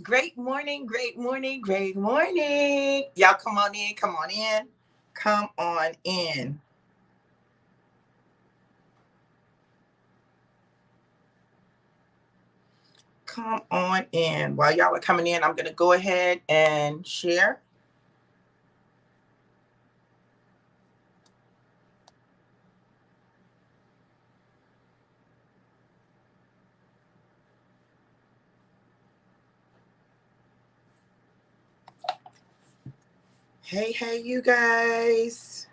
Great morning, great morning, great morning. Y'all come on in, come on in, come on in. Come on in. While y'all are coming in, I'm going to go ahead and share. Hey, you guys.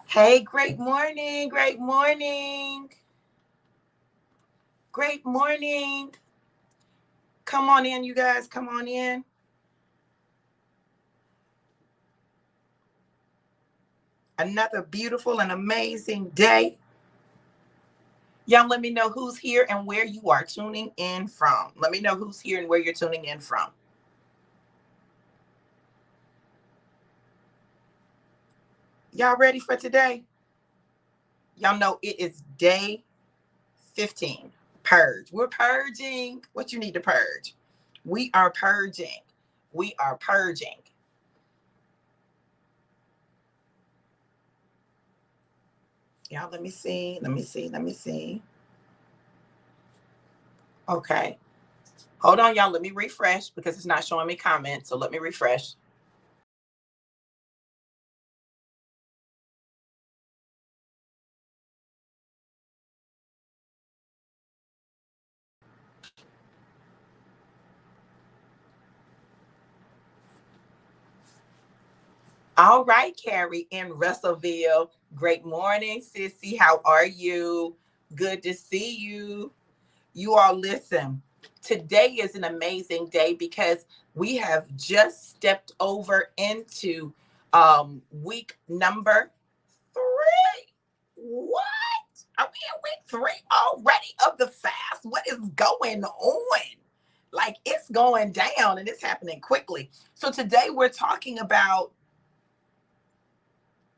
Hey, great morning, great morning. Great morning. Come on in, you guys. Come on in. Another beautiful and amazing day. Y'all let me know who's here and where you are tuning in from. Let me know who's here and where you're tuning in from. Y'all ready for today? Y'all know it is day 15. Purge. We're purging. What you need to purge? We are purging. We are purging. Y'all, let me see. Okay. Hold on, y'all. Let me refresh because it's not showing me comments. So let me refresh. All right, Carrie in Russellville. Great morning, sissy. How are you? Good to see you. You all listen. Today is an amazing day because we have just stepped over into week number 3. What? Are we in week 3 already of the fast? What is going on? Like, it's going down and it's happening quickly. So today we're talking about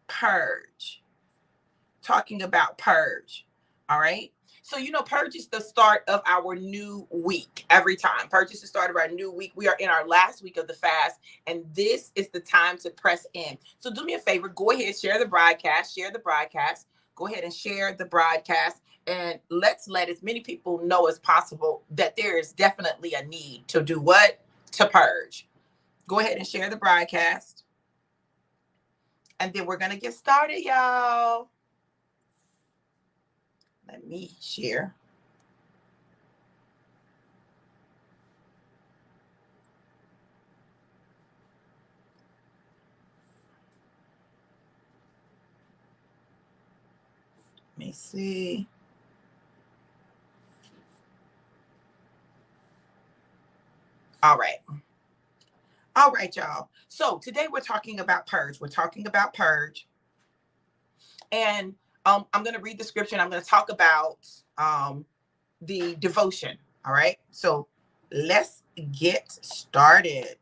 purge. Talking about purge. All right. So, purge is the start of our new week every time. Purge is the start of our new week. We are in our last week of the fast, and this is the time to press in. So, do me a favor, go ahead, share the broadcast, Go ahead and share the broadcast, and let's let as many people know as possible that there is definitely a need to do what? To purge. Go ahead and share the broadcast, and then we're going to get started, y'all. Let me share. Let me see. All right. All right, y'all. So today we're talking about purge. And I'm going to read the scripture and I'm going to talk about the devotion. All right. So let's get started.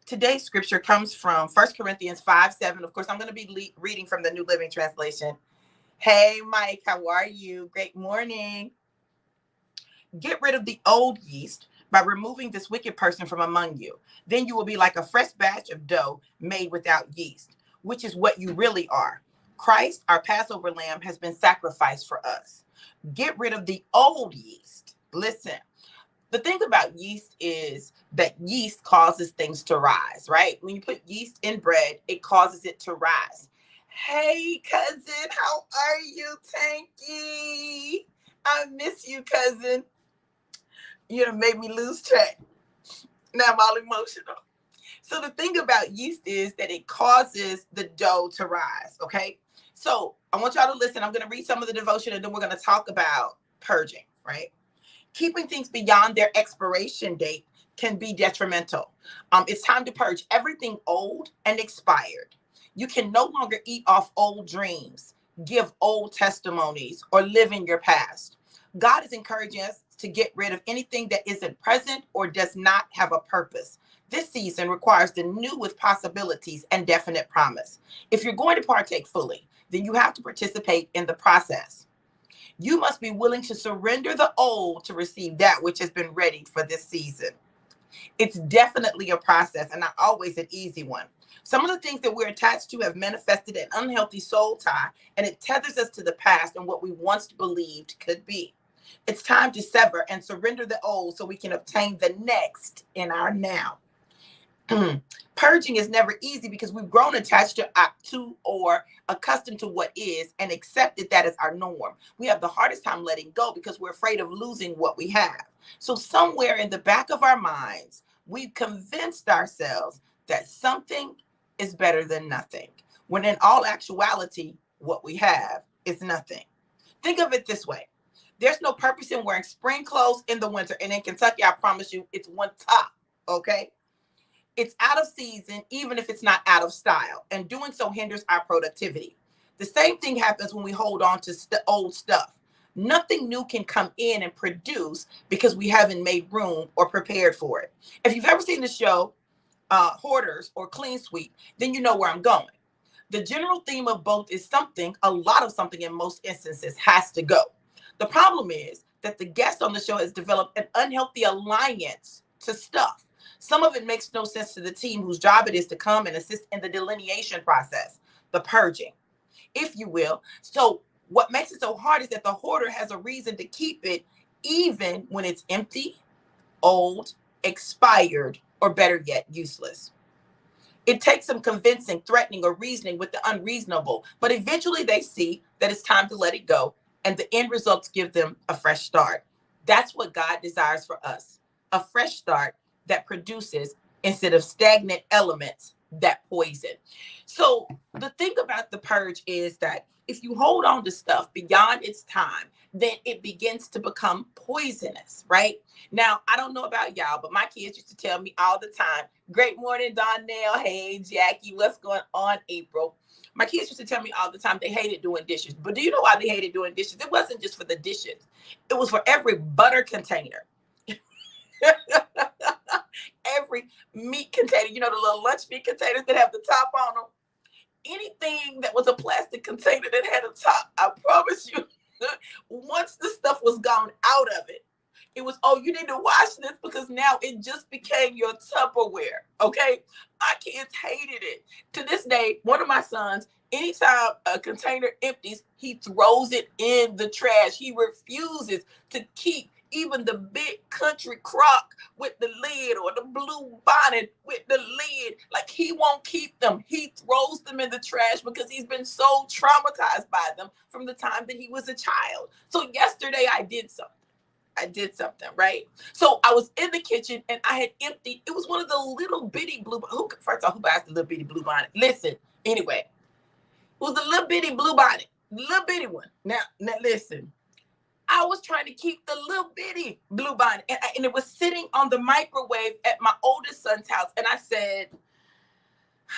Today's scripture comes from 1 Corinthians 5:7. Of course, I'm going to be reading from the New Living Translation. Hey, Mike, how are you? Great morning. Get rid of the old yeast by removing this wicked person from among you. Then you will be like a fresh batch of dough made without yeast, which is what you really are. Christ, our Passover lamb, has been sacrificed for us. Get rid of the old yeast. Listen, the thing about yeast is that yeast causes things to rise, right? When you put yeast in bread, it causes it to rise. Hey, cousin, how are you, Tanky? I miss you, cousin. You know, made me lose track. Now I'm all emotional. So the thing about yeast is that it causes the dough to rise, okay? So I want y'all to listen. I'm going to read some of the devotion and then we're going to talk about purging, right? Keeping things beyond their expiration date can be detrimental. It's time to purge everything old and expired. You can no longer eat off old dreams, give old testimonies, or live in your past. God is encouraging us to get rid of anything that isn't present or does not have a purpose. This season requires the new with possibilities and definite promise. If you're going to partake fully, then you have to participate in the process. You must be willing to surrender the old to receive that which has been ready for this season. It's definitely a process and not always an easy one. Some of the things that we're attached to have manifested an unhealthy soul tie, and it tethers us to the past and what we once believed could be. It's time to sever and surrender the old so we can obtain the next in our now. Purging is never easy because we've grown attached to or accustomed to what is and accepted that as our norm. We have the hardest time letting go because we're afraid of losing what we have. So somewhere in the back of our minds, we've convinced ourselves that something is better than nothing, when in all actuality, what we have is nothing. Think of it this way. There's no purpose in wearing spring clothes in the winter. And in Kentucky, I promise you, it's one top, okay? It's out of season, even if it's not out of style. And doing so hinders our productivity. The same thing happens when we hold on to old stuff. Nothing new can come in and produce because we haven't made room or prepared for it. If you've ever seen the show, Hoarders or Clean Sweep, then you know where I'm going. The general theme of both is something, a lot of something in most instances, has to go. The problem is that the guest on the show has developed an unhealthy alliance to stuff. Some of it makes no sense to the team whose job it is to come and assist in the delineation process, the purging, if you will. So what makes it so hard is that the hoarder has a reason to keep it even when it's empty, old, expired, or better yet, useless. It takes some convincing, threatening, or reasoning with the unreasonable, but eventually they see that it's time to let it go, and the end results give them a fresh start. That's what God desires for us, a fresh start that produces instead of stagnant elements that poison. So the thing about the purge is that if you hold on to stuff beyond its time, then it begins to become poisonous, right? Now, I don't know about y'all, but my kids used to tell me all the time, great morning, Donnell. Hey, Jackie, what's going on, April? My kids used to tell me all the time they hated doing dishes. But do you know why they hated doing dishes? It wasn't just for the dishes. It was for every butter container. Every meat container, you know, the little lunch meat containers that have the top on them. Anything that was a plastic container that had a top, I promise you, once the stuff was gone out of it, it was, oh, you need to wash this because now it just became your Tupperware. Okay. My kids hated it. To this day, one of my sons, anytime a container empties, he throws it in the trash. He refuses to keep even the big country crock with the lid or the blue bonnet with the lid. Like, he won't keep them. He throws them in the trash because he's been so traumatized by them from the time that he was a child. So yesterday I did something, right? So I was in the kitchen and I had emptied, it was one of the little bitty blue, first off, who buys the little bitty blue bonnet? Listen, anyway, it was the little bitty blue bonnet, little bitty one. Now listen, I was trying to keep the little bitty blue bonnet and it was sitting on the microwave at my oldest son's house. And I said,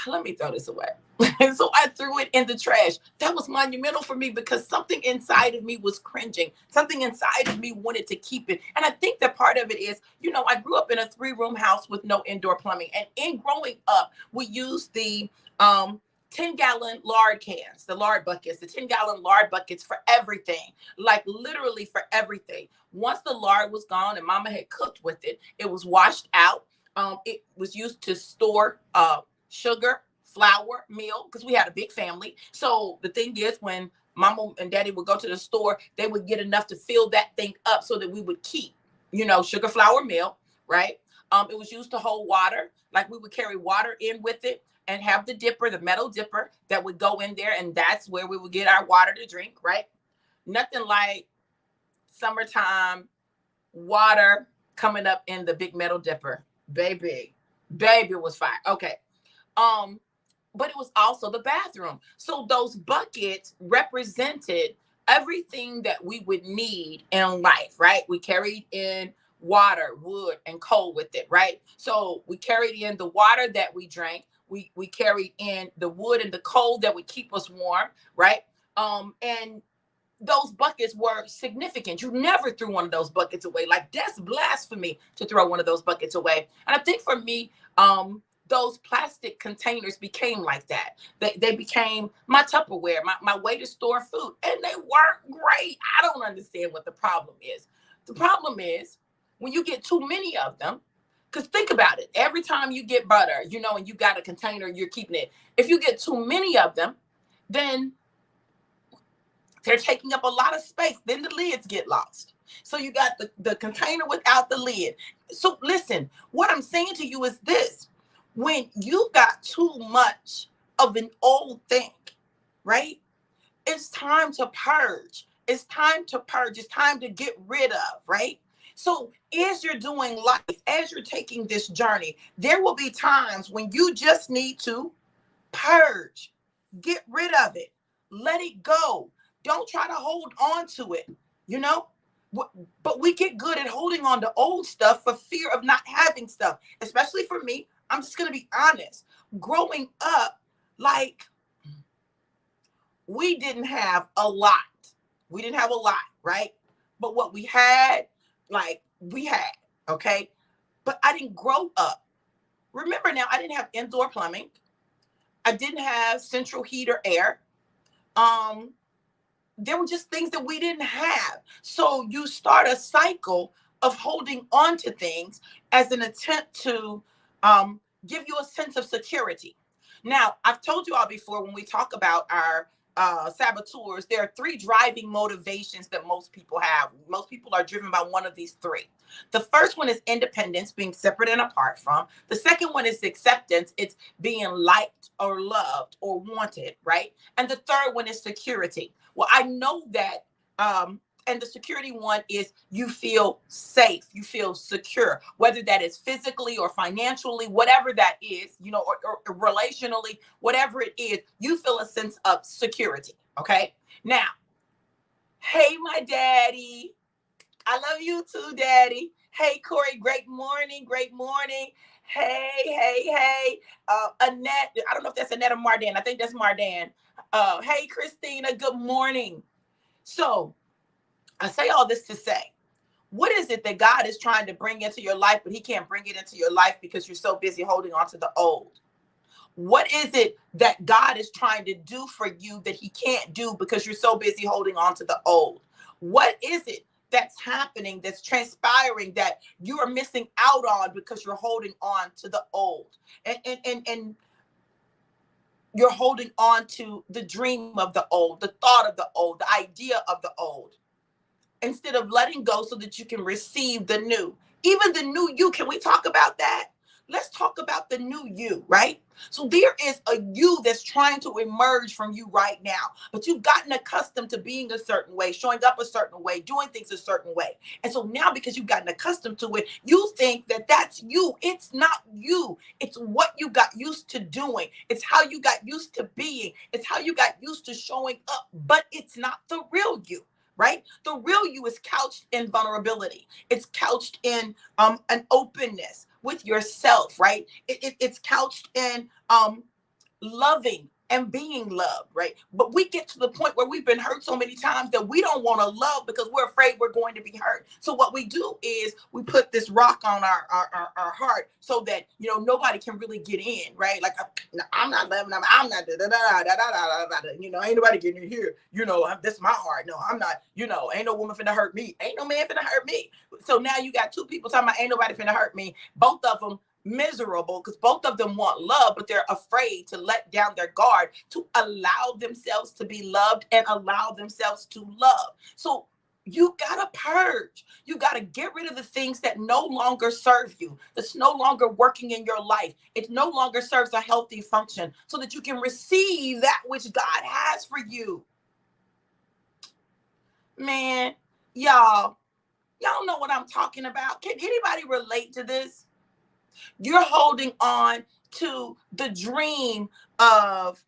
let me throw this away. And so I threw it in the trash. That was monumental for me because something inside of me was cringing. Something inside of me wanted to keep it. And I think that part of it is, you know, I grew up in a 3-room house with no indoor plumbing. And in growing up, we used the 10-gallon lard cans, the lard buckets, the 10-gallon lard buckets for everything, like literally for everything. Once the lard was gone and mama had cooked with it, it was washed out. It was used to store sugar, flour, meal, because we had a big family. So the thing is, when mama and daddy would go to the store, they would get enough to fill that thing up so that we would keep, you know, sugar, flour, meal, right? It was used to hold water. Like, we would carry water in with it and have the dipper, the metal dipper that would go in there. And that's where we would get our water to drink, right? Nothing like summertime water coming up in the big metal dipper. Baby was fire. Okay. But it was also the bathroom. So those buckets represented everything that we would need in life, right? We carried in water, wood, and coal with it, right? So we carried in the water that we drank. We carried in the wood and the coal that would keep us warm, right? And those buckets were significant. You never threw one of those buckets away. Like, that's blasphemy to throw one of those buckets away. And I think for me, those plastic containers became like that. They became my Tupperware, my way to store food, and they work great. I don't understand what the problem is. The problem is when you get too many of them, because think about it. Every time you get butter, and you got a container, you're keeping it. If you get too many of them, then they're taking up a lot of space. Then the lids get lost. So you got the container without the lid. So listen, what I'm saying to you is this. When you got too much of an old thing, right? It's time to purge. It's time to purge. It's time to get rid of, right? So as you're doing life, as you're taking this journey, there will be times when you just need to purge, get rid of it, let it go. Don't try to hold on to it, but we get good at holding on to old stuff for fear of not having stuff, especially for me. I'm just going to be honest. Growing up, like, we didn't have a lot. We didn't have a lot, right? But what we had, like, we had, okay? But I didn't grow up. Remember now, I didn't have indoor plumbing. I didn't have central heat or air. There were just things that we didn't have. So you start a cycle of holding on to things as an attempt to give you a sense of security. Now, I've told you all before, when we talk about our saboteurs, there are 3 driving motivations that most people have. Most people are driven by one of these 3. The first one is independence, being separate and apart from. The second one is acceptance. It's being liked or loved or wanted, right? And the third one is security. Well, I know that, and the security one is you feel safe, you feel secure, whether that is physically or financially, whatever that is, or relationally, whatever it is, you feel a sense of security. Okay. Now, hey, my daddy. I love you too, daddy. Hey, Corey, great morning. Great morning. Hey. Annette, I don't know if that's Annette or Mardan. I think that's Mardan. Hey, Christina, good morning. So I say all this to say, what is it that God is trying to bring into your life, but he can't bring it into your life because you're so busy holding on to the old? What is it that God is trying to do for you that he can't do because you're so busy holding on to the old? What is it that's happening, that's transpiring, that you are missing out on because you're holding on to the old? And you're holding on to the dream of the old, the thought of the old, the idea of the old, instead of letting go so that you can receive the new. Even the new you. Can we talk about that? Let's talk about the new you, right? So there is a you that's trying to emerge from you right now, but you've gotten accustomed to being a certain way, showing up a certain way, doing things a certain way. And so now, because you've gotten accustomed to it, you think that that's you. It's not you. It's what you got used to doing. It's how you got used to being. It's how you got used to showing up, but it's not the real you. Right? The real you is couched in vulnerability. It's couched in an openness with yourself, right? It's couched in loving and being loved, right? But we get to the point where we've been hurt so many times that we don't want to love because we're afraid we're going to be hurt. So what we do is we put this rock on our heart so that, nobody can really get in, right? Like, I'm not loving them. I'm not, ain't nobody getting in here. This is my heart. No, I'm not, ain't no woman finna hurt me. Ain't no man finna hurt me. So now you got 2 people talking about ain't nobody finna hurt me. Both of them miserable because both of them want love, but they're afraid to let down their guard to allow themselves to be loved and allow themselves to love. So you gotta purge. You gotta get rid of the things that no longer serve you, that's no longer working in your life. It no longer serves a healthy function so that you can receive that which God has for you. Man, y'all know what I'm talking about. Can anybody relate to this? You're holding on to the dream of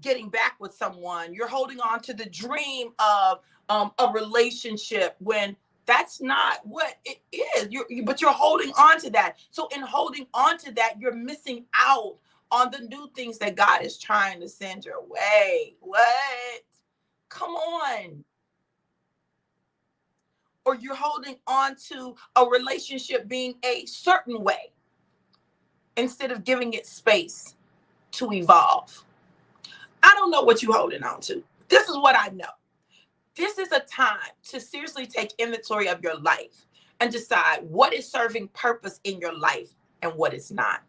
getting back with someone. You're holding on to the dream of a relationship when that's not what it is. But you're holding on to that. So in holding on to that, you're missing out on the new things that God is trying to send your way. What? Come on. Or you're holding on to a relationship being a certain way instead of giving it space to evolve. I don't know what you're holding on to. This is what I know. This is a time to seriously take inventory of your life and decide what is serving purpose in your life and what is not.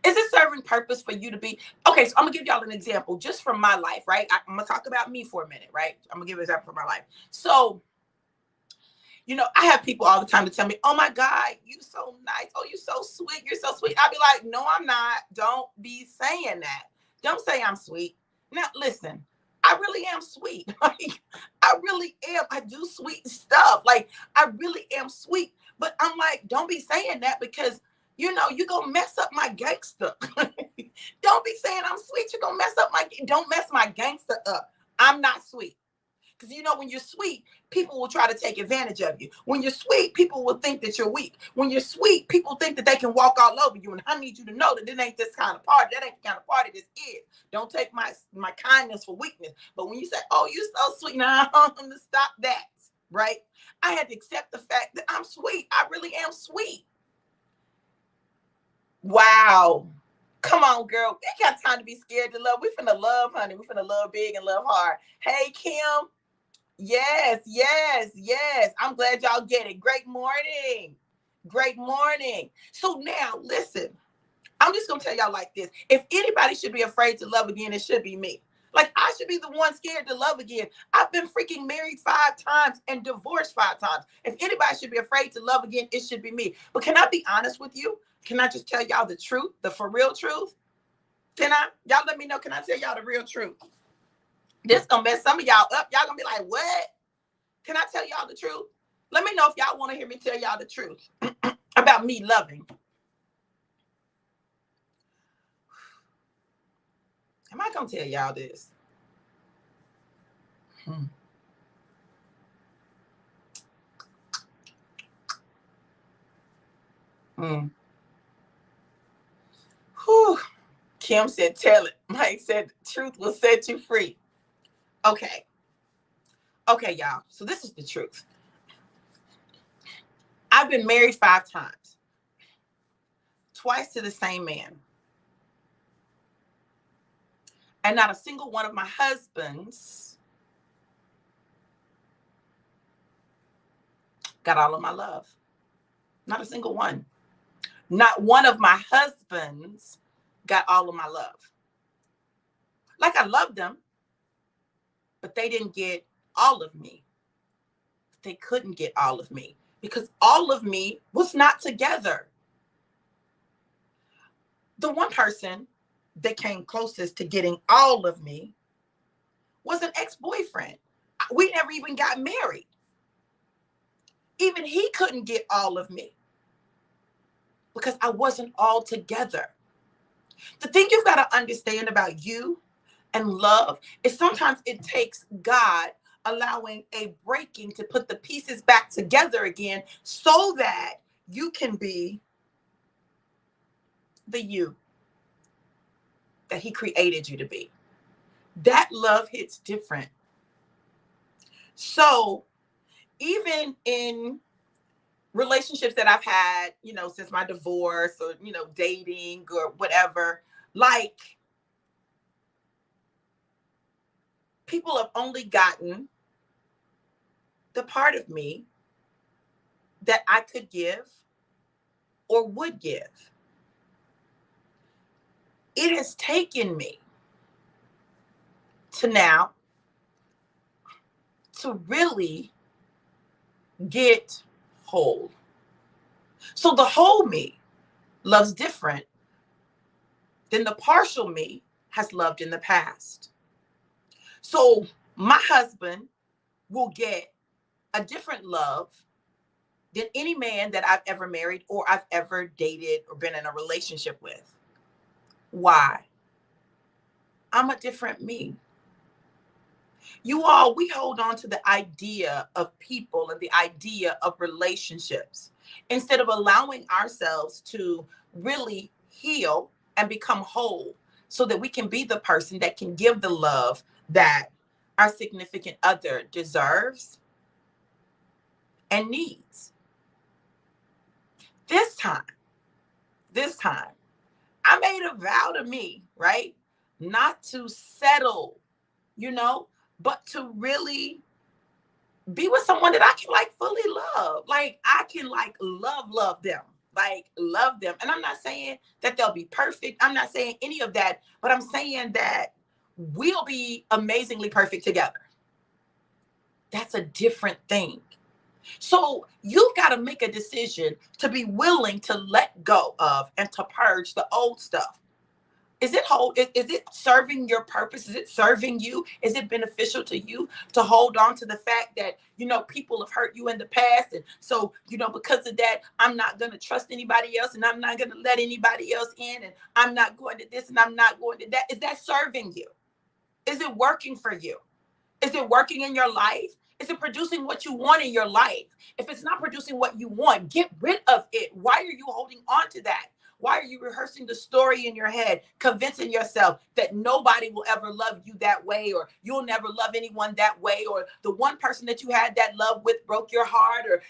Is it serving purpose for you to be, okay, so I'm gonna give y'all an example just from my life, right? I'm gonna talk about me for a minute, right? I'm gonna give an example from my life. So, I have people all the time to tell me, oh my God, you so nice. Oh, you're so sweet. You're so sweet. I'll be like, no, I'm not. Don't be saying that. Don't say I'm sweet. Now, listen, I really am sweet. Like, I really am. I do sweet stuff. Like, I really am sweet. But I'm like, don't be saying that because, you're going to mess up my gangster. Don't be saying I'm sweet. You're going to mess up don't mess my gangster up. I'm not sweet. Because when you're sweet, people will try to take advantage of you. When you're sweet, people will think that you're weak. When you're sweet, people think that they can walk all over you. And I need you to know that it ain't this kind of party. That ain't the kind of party this is. Don't take my kindness for weakness. But when you say, oh, you're so sweet, now I'm going to stop that, right? I had to accept the fact that I'm sweet. I really am sweet. Wow. Come on, girl. We got time to be scared to love. We finna love, honey. We finna love big and love hard. Hey, Kim. Yes. I'm glad y'all get it. Great morning. Great morning. So now, listen, I'm just going to tell y'all like this. If anybody should be afraid to love again, it should be me. Like, I should be the one scared to love again. I've been freaking married 5 times and divorced 5 times. If anybody should be afraid to love again, it should be me. But can I be honest with you? Can I just tell y'all the truth, the for real truth? Can I? Y'all let me know. Can I tell y'all the real truth? This gonna mess some of y'all up. Y'all gonna be like, what? Can I tell y'all the truth? Let me know if y'all want to hear me tell y'all the truth about me loving. Am I gonna tell y'all this? Whew. Kim said, tell it. Mike said, truth will set you free. Okay, y'all. So this is the truth. I've been married 5 times. Twice to the same man. And not a single one of my husbands got all of my love. Not a single one. Not one of my husbands got all of my love. Like, I loved them, but they didn't get all of me. They couldn't get all of me because all of me was not together. The one person that came closest to getting all of me was an ex-boyfriend. We never even got married. Even he couldn't get all of me because I wasn't all together. The thing you've got to understand about you and love is sometimes it takes God allowing a breaking to put the pieces back together again so that you can be the you that he created you to be. That love hits different. So even in relationships that I've had, since my divorce or, dating or whatever, like, people have only gotten the part of me that I could give or would give. It has taken me to now to really get whole. So the whole me loves different than the partial me has loved in the past. So my husband will get a different love than any man that I've ever married or I've ever dated or been in a relationship with. Why? I'm a different me. You all, we hold on to the idea of people and the idea of relationships instead of allowing ourselves to really heal and become whole so that we can be the person that can give the love that our significant other deserves and needs. This time, I made a vow to me, right? Not to settle, but to really be with someone that I can like fully love. Like I can like love them, like love them. And I'm not saying that they'll be perfect. I'm not saying any of that, but I'm saying that we'll be amazingly perfect together. That's a different thing. So you've got to make a decision to be willing to let go of and to purge the old stuff. Is it serving your purpose? Is it serving you? Is it beneficial to you to hold on to the fact that, people have hurt you in the past? And so, because of that, I'm not going to trust anybody else, and I'm not going to let anybody else in, and I'm not going to this and I'm not going to that. Is that serving you? Is it working for you? Is it working in your life? Is it producing what you want in your life? If it's not producing what you want, get rid of it. Why are you holding on to that? Why are you rehearsing the story in your head, convincing yourself that nobody will ever love you that way, or you'll never love anyone that way, or the one person that you had that love with broke your heart, or,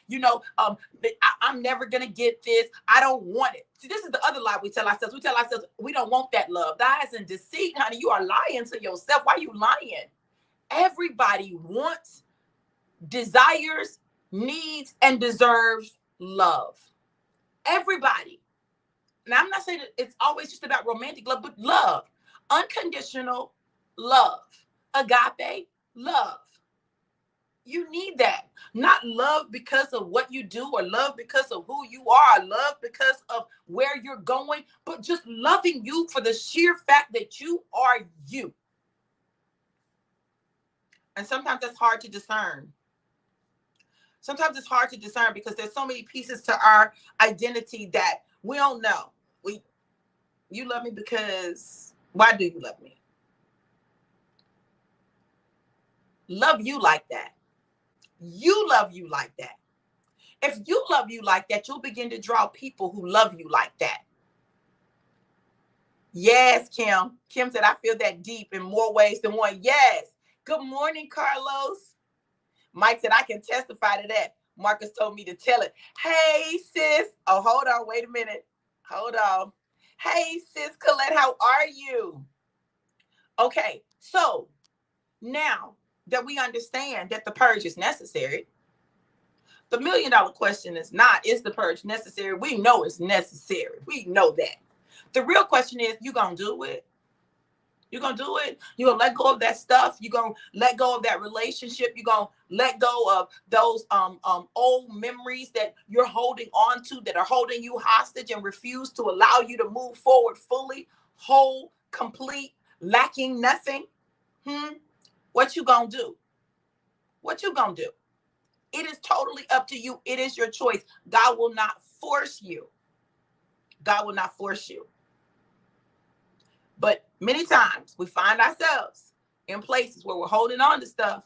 I'm never going to get this. I don't want it. See, this is the other lie we tell ourselves. We tell ourselves we don't want that love. Lies and deceit, honey. You are lying to yourself. Why are you lying? Everybody wants, desires, needs, and deserves love. Everybody. And I'm not saying that it's always just about romantic love, but love, unconditional love, agape love. You need that. Not love because of what you do, or love because of who you are, love because of where you're going, but just loving you for the sheer fact that you are you. And sometimes that's hard to discern. Sometimes it's hard to discern because there's so many pieces to our identity that we don't know. You love me because, why do you love me? Love you like that. You love you like that. If you love you like that, you'll begin to draw people who love you like that. Yes, Kim. Kim said, I feel that deep in more ways than one. Yes. Good morning, Carlos. Mike said, I can testify to that. Marcus told me to tell it. Hey, sis. Oh, hold on. Wait a minute. Hold on. Hey, sis Colette, how are you? Okay, so now that we understand that the purge is necessary, the $1 million question is not, is the purge necessary? We know it's necessary. We know that. The real question is, you gonna do it? You're going to do it. You're going to let go of that stuff. You're going to let go of that relationship. You're going to let go of those old memories that you're holding on to, that are holding you hostage and refuse to allow you to move forward fully, whole, complete, lacking nothing. What you going to do? What you going to do? It is totally up to you. It is your choice. God will not force you. God will not force you. But many times we find ourselves in places where we're holding on to stuff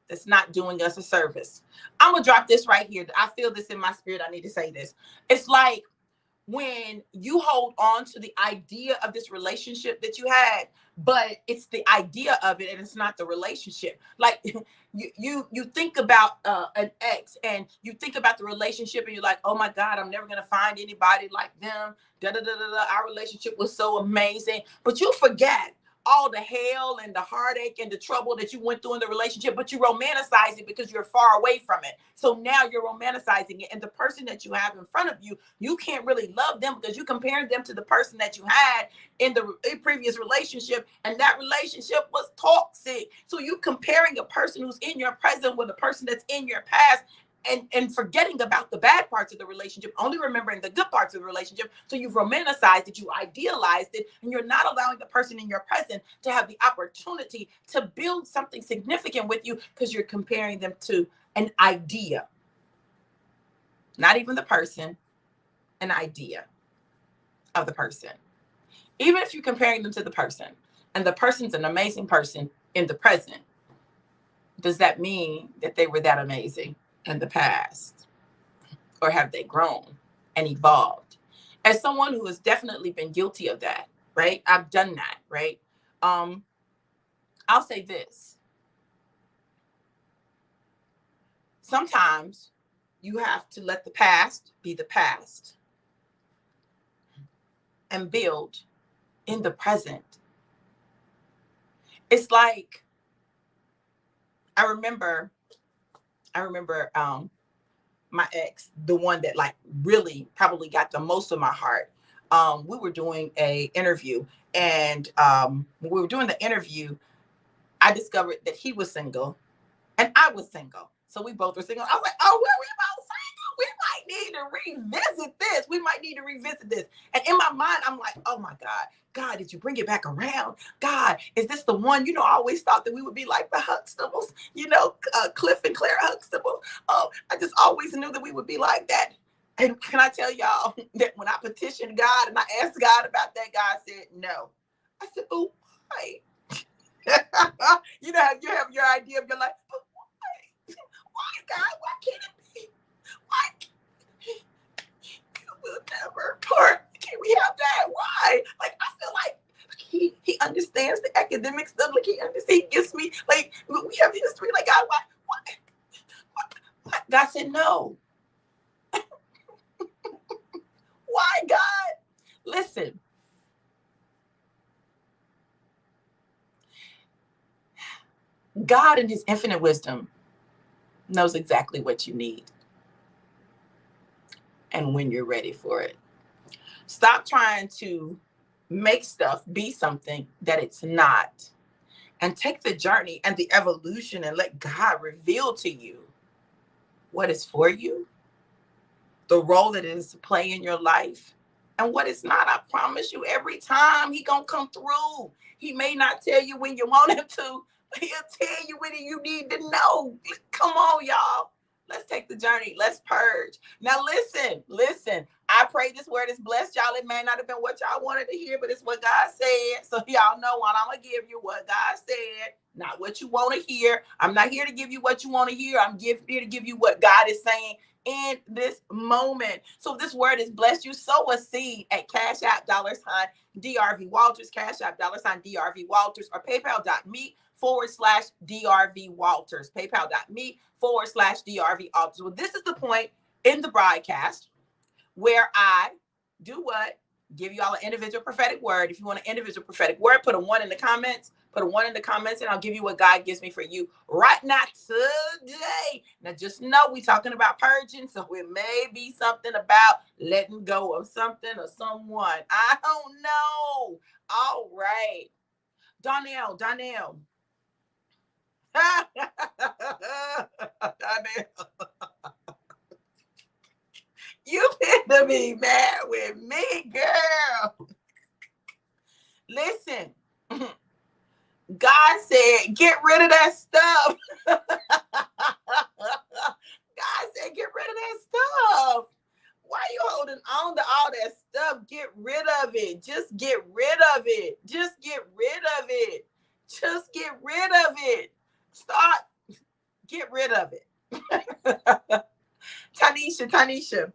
that's not doing us a service. I'm going to drop this right here. I feel this in my spirit. I need to say this. It's like when you hold on to the idea of this relationship that you had, but it's the idea of it and it's not the relationship. Like you think about an ex and you think about the relationship and you're like, oh my God, I'm never going to find anybody like them. Our relationship was so amazing, but you forget all the hell and the heartache and the trouble that you went through in the relationship, but you romanticize it because you're far away from it. So now you're romanticizing it. And the person that you have in front of you, you can't really love them because you compared them to the person that you had in the previous relationship. And that relationship was toxic. So you comparing a person who's in your present with a person that's in your past, and forgetting about the bad parts of the relationship, only remembering the good parts of the relationship. So you've romanticized it, you idealized it, and you're not allowing the person in your present to have the opportunity to build something significant with you because you're comparing them to an idea. Not even the person, an idea of the person. Even if you're comparing them to the person, and the person's an amazing person in the present, does that mean that they were that amazing in the past? Or have they grown and evolved? As someone who has definitely been guilty of that, right? I've done that, right? I'll say this. sometimes you have to let the past be the past and build in the present. It's like, I remember my ex, the one that like really probably got the most of my heart. We were doing a interview, and when we were doing the interview, I discovered that he was single and I was single. So we both were single. I was like, oh, we both single. We might need to revisit this. We might need to revisit this. And in my mind, I'm like, oh my God. God, did you bring it back around? God, is this the one? You know, I always thought that we would be like the Huxtables, you know, Cliff and Claire Huxtable. I just always knew that we would be like that. And can I tell y'all that when I petitioned God and I asked God about that, God said no. I said, oh, why? You know, you have your idea of your life, but why, God? Why can't it be? Why? We'll never part. Can we have that? Why? Like, I feel like he understands the academic stuff. Like, he understands. He gets me. Like, we have history. Like, God, why? God said no. Why, God? Listen. God, in his infinite wisdom, knows exactly what you need and when you're ready for it. Stop trying to make stuff be something that it's not, and take the journey and the evolution and let God reveal to you what is for you, the role that it is to play in your life, and what it's not. I promise you, every time he gonna come through. He may not tell you when you want him to, but he'll tell you when you need to know. Come on, y'all. Let's take the journey. Let's purge. Now, listen. I pray this word is blessed, y'all. It may not have been what y'all wanted to hear, but it's what God said. So y'all know what I'm going to give you, what God said, not what you want to hear. I'm not here to give you what you want to hear. I'm here to give you what God is saying in this moment. So if this word has blessed you, sow a seed at Cash App $DRV Walters, Cash App $DRV Walters, or PayPal.me/DRV Walters, PayPal.me/DRV Walters. Well, this is the point in the broadcast where I do what? Give you all an individual prophetic word. If you want an individual prophetic word, put a 1 in the comments. Put a 1 in the comments, and I'll give you what God gives me for you right now today. Now, just know we're talking about purging, so it may be something about letting go of something or someone. I don't know. All right. Donnell. Donnell. You finna be mad with me, girl. Listen. God said, get rid of that stuff. God said, get rid of that stuff. Why are you holding on to all that stuff? Get rid of it. Just get rid of it. Just get rid of it. Just get rid of it. Start. Get rid of it. Tanisha.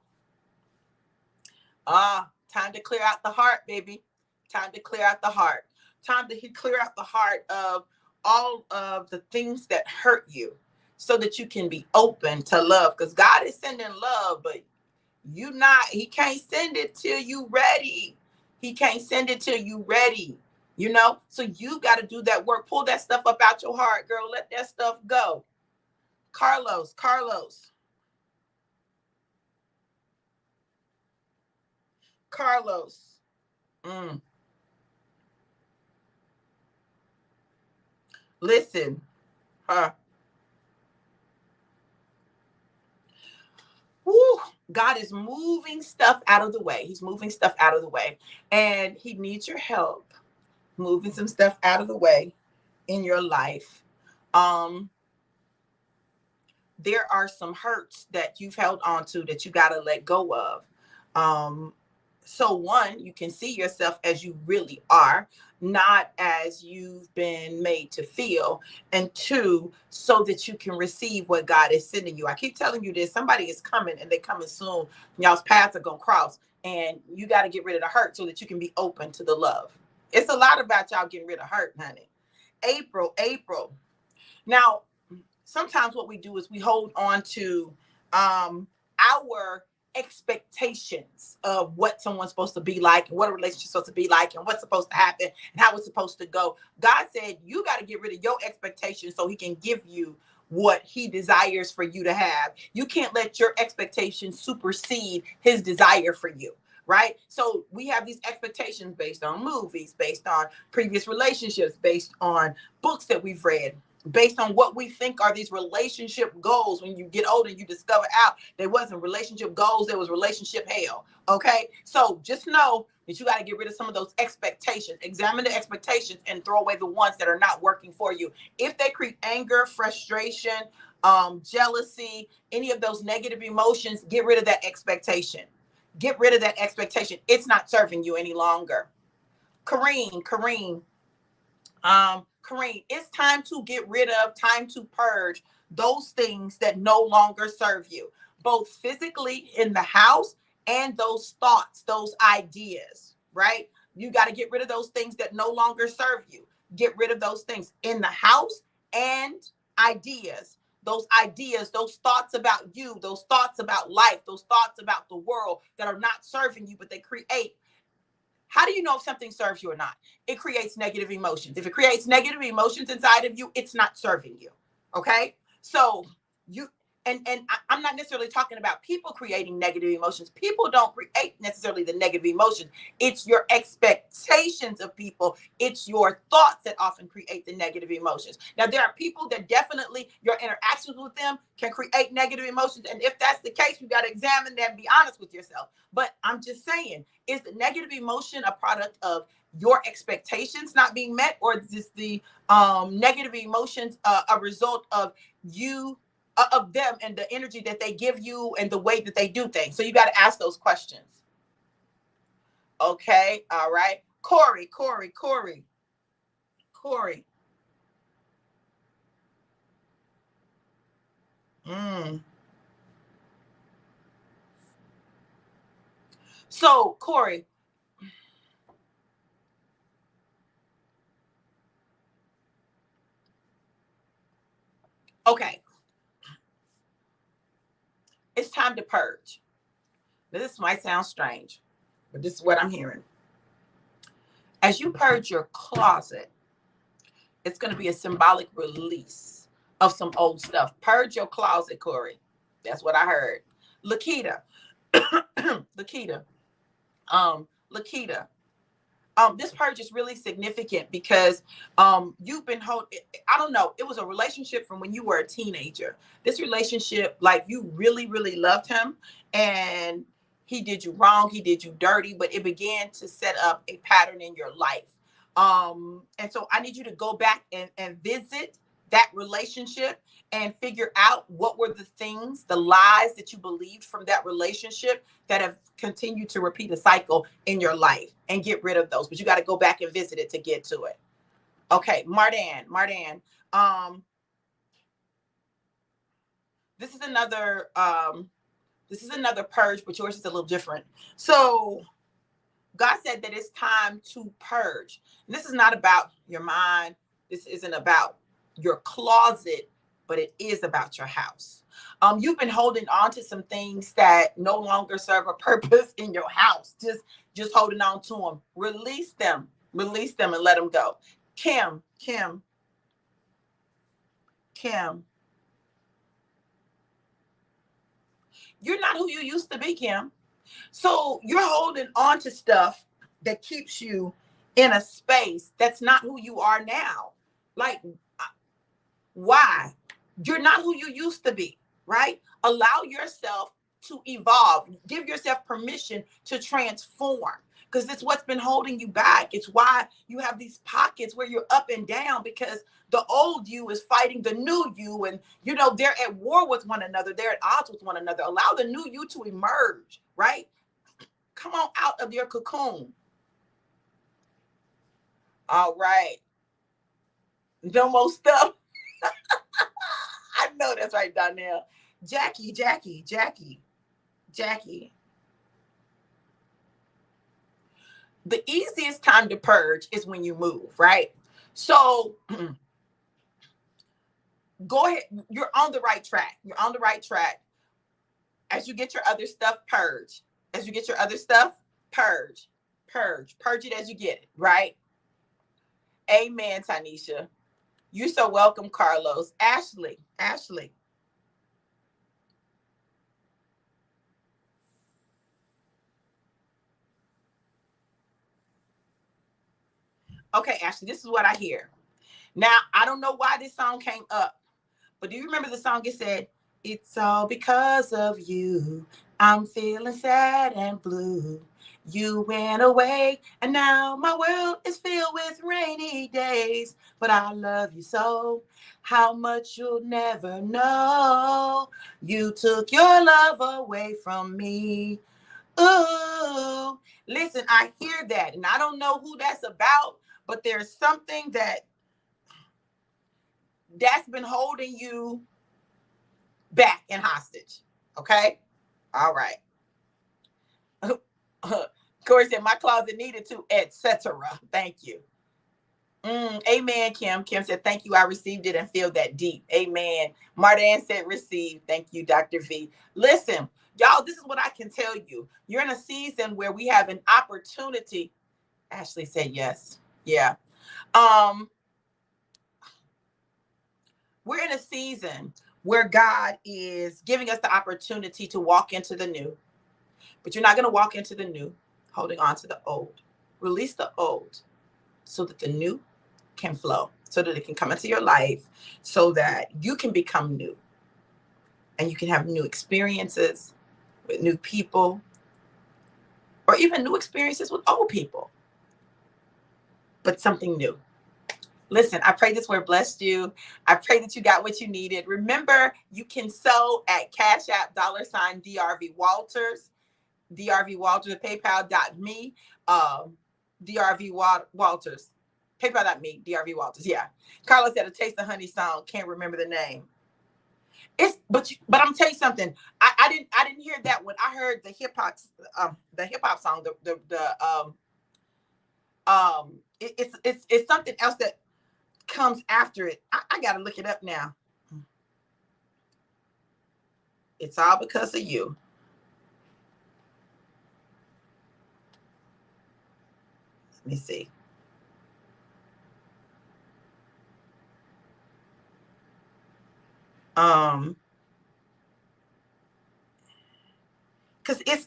Time to clear out the heart, baby. Time to clear out the heart. Time to clear out the heart of all of the things that hurt you so that you can be open to love. Because God is sending love, but he can't send it till you ready. He can't send it till you ready. You know, so you got to do that work. Pull that stuff up out your heart, girl. Let that stuff go. Carlos. Listen, Woo, God is moving stuff out of the way. He's moving stuff out of the way, and he needs your help moving some stuff out of the way in your life. There are some hurts that you've held on to that you got to let go of. So one, you can see yourself as you really are, not as you've been made to feel. And two, so that you can receive what God is sending you. I keep telling you this, somebody is coming and they're coming soon. Y'all's paths are going to cross, and you got to get rid of the hurt so that you can be open to the love. It's a lot about y'all getting rid of hurt, honey. April. Now, sometimes what we do is we hold on to our expectations of what someone's supposed to be like and what a relationship's supposed to be like and what's supposed to happen and how it's supposed to go. God said you got to get rid of your expectations so he can give you what he desires for you to have. You can't let your expectations supersede his desire for you. Right. So we have these expectations based on movies, based on previous relationships, based on books that we've read, based on what we think are these relationship goals. When you get older, you discover out there wasn't relationship goals, there was relationship hell. Okay. So just know that you got to get rid of some of those expectations. Examine the expectations and throw away the ones that are not working for you. If they create anger, frustration, jealousy, any of those negative emotions, get rid of that expectation. Get rid of that expectation. It's not serving you any longer. Kareem, it's time to get rid of, time to purge those things that no longer serve you, both physically in the house and those thoughts, those ideas, right? You got to get rid of those things that no longer serve you. Get rid of those things in the house and ideas, those thoughts about you, those thoughts about life, those thoughts about the world that are not serving you, but they create. How do you know if something serves you or not? It creates negative emotions. If it creates negative emotions inside of you, it's not serving you. Okay. So you, I'm not necessarily talking about people creating negative emotions. People don't create necessarily the negative emotions. It's your expectations of people. It's your thoughts that often create the negative emotions. Now, there are people that definitely your interactions with them can create negative emotions. And if that's the case, you got to examine that and be honest with yourself. But I'm just saying, is the negative emotion a product of your expectations not being met, or is the negative emotions a result of you, of them and the energy that they give you and the way that they do things? So you got to ask those questions. Okay. All right. Corey. So Corey, okay, it's time to purge. This might sound strange, but this is what I'm hearing. As you purge your closet, it's going to be a symbolic release of some old stuff. Purge your closet, Corey. That's what I heard. Lakita, Lakita, Lakita. This purge is really significant because you've been holding, I don't know, it was a relationship from when you were a teenager. This relationship, like you really, really loved him and he did you wrong, he did you dirty, but it began to set up a pattern in your life. And so I need you to go back and visit that relationship and figure out what were the things, the lies that you believed from that relationship that have continued to repeat a cycle in your life, and get rid of those. But you got to go back and visit it to get to it. Okay, Mardan. This is another purge, but yours is a little different. So God said that it's time to purge. And this is not about your mind. This isn't about your closet, but it is about your house. You've been holding on to some things that no longer serve a purpose in your house. Just holding on to them. Release them and let them go. Kim. You're not who you used to be, Kim. So you're holding on to stuff that keeps you in a space that's not who you are now. Like, why? You're not who you used to be, right? Allow yourself to evolve. Give yourself permission to transform, because it's what's been holding you back. It's why you have these pockets where you're up and down, because the old you is fighting the new you, and they're at war with one another. They're at odds with one another. Allow the new you to emerge, right? Come on out of your cocoon. All right. No more stuff. I know that's right, Donnell. Jackie. The easiest time to purge is when you move, right? So go ahead. You're on the right track. You're on the right track. As you get your other stuff, purge. As you get your other stuff, purge. Purge. Purge it as you get it, right? Amen, Tanisha. You're so welcome, Carlos. Ashley. Okay, Ashley, this is what I hear. Now, I don't know why this song came up, but do you remember the song? It said, "It's all because of you. I'm feeling sad and blue. You went away, and now my world is filled with rainy days. But I love you so, how much you'll never know. You took your love away from me." Ooh, listen, I hear that, and I don't know who that's about, but there's something that's been holding you back and hostage. Okay? All right. Corey said, my closet needed to, etc. Thank you. Amen, Kim. Kim said, thank you. I received it and feel that deep. Amen. Mardan said, receive. Thank you, Dr. V. Listen, y'all, this is what I can tell you. You're in a season where we have an opportunity. Ashley said, yes. Yeah. We're in a season where God is giving us the opportunity to walk into the new, but you're not going to walk into the new holding on to the old. Release the old so that the new can flow, so that it can come into your life, so that you can become new and you can have new experiences with new people, or even new experiences with old people, but something new. Listen, I pray this word blessed you. I pray that you got what you needed. Remember, you can sow at Cash App $DRV Walters, DRV Walters, PayPal.me, DRV Walters, PayPal.me, DRV Walters. Yeah. Carlos had a Taste of Honey song. Can't remember the name. But I'm tell you something. I didn't hear that one. I heard the hip hop song. It's something else that comes after it. I gotta look it up now. It's all because of you. Let me see. Because it's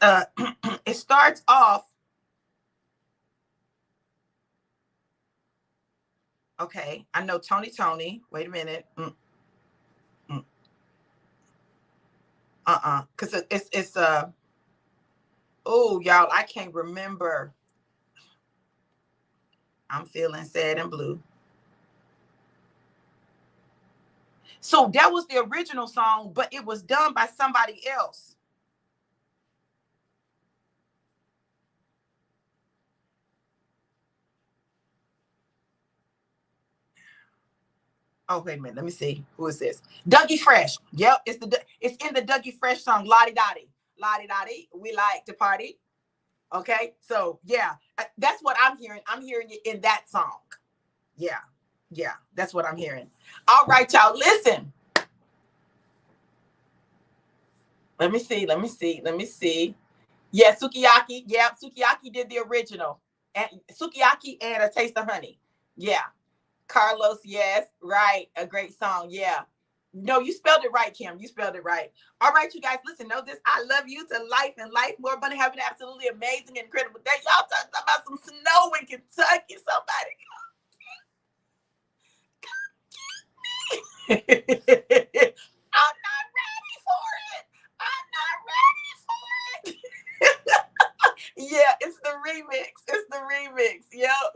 it starts off. Okay, I know Tony. Wait a minute. Because it's oh, y'all, I can't remember. I'm feeling sad and blue. So that was the original song, but it was done by somebody else. Oh, wait a minute. Let me see. Who is this? Dougie Fresh. Yep, it's in the Dougie Fresh song, Lottie Dottie. Lottie Dottie, we like to party. Okay, so yeah, that's what I'm hearing. I'm hearing it in that song. Yeah, that's what I'm hearing. All right, y'all, listen. Let me see. Yeah, Sukiyaki. Yeah, Sukiyaki did the original. And Sukiyaki and A Taste of Honey. Yeah. Carlos, yes, right. A great song. Yeah. No, you spelled it right, Kim. You spelled it right. All right, you guys, listen, know this. I love you to life and life more. But have an absolutely amazing, incredible day. Y'all talking about some snow in Kentucky. Somebody I'm not ready for it. I'm not ready for it. Yeah, it's the remix. Yep.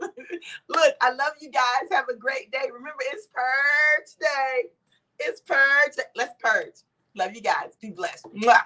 Look, I love you guys. Have a great day. Remember, it's Purge Day. It's Purge. Let's purge. Love you guys. Be blessed. Mwah.